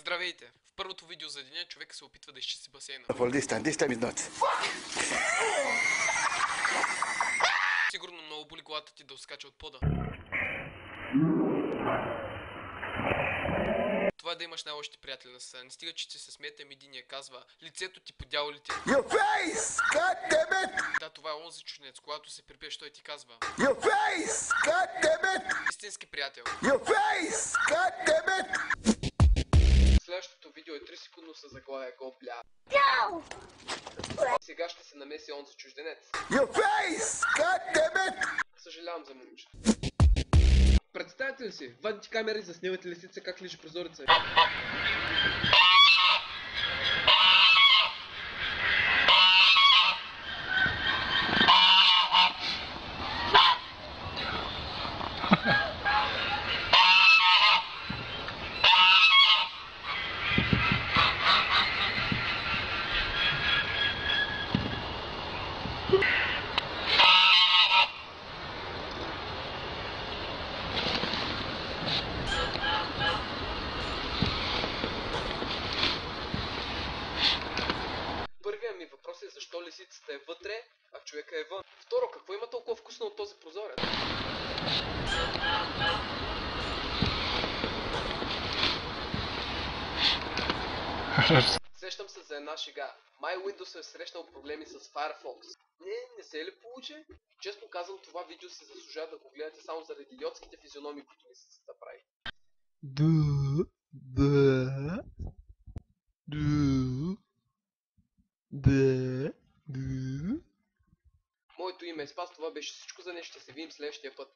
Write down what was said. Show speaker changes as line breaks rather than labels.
Здравейте! В първото видео за деня човек се опитва да изчисти басейна.
This time is not.
Сигурно много боли главата ти да отскача от пода. Това е да имаш най-лошите приятели на света. Не стига, че ти се смеете, единия казва: лицето ти по дяволите.
Your face! God damn it!
Да, това е онзи чужденец. Когато се припиеш, той ти казва:
Your face! God damn it!
истински приятел.
Your face! God damn it!
Следващото видео е 3 секундно със заглавие "Го бля". Сега ще се намеси онзи чужденец.
Your face! God damn it!
Съжалявам за момичето. Представете ли си? Вадите камера и заснемате лисица как лижи прозореца. Първият ми въпрос е защо лисицата е вътре, а човека е вън. Второ, какво има толкова вкусно от този прозорец? Сещам се за една шега. MyWindows е срещнал проблеми с Firefox. Не се ли получи? Честно казвам, това видео се заслужава да го гледате само заради идиотските физиономии, които лисицата прави. Моето име е Спас, това беше всичко за днес, ще се видим следващия път.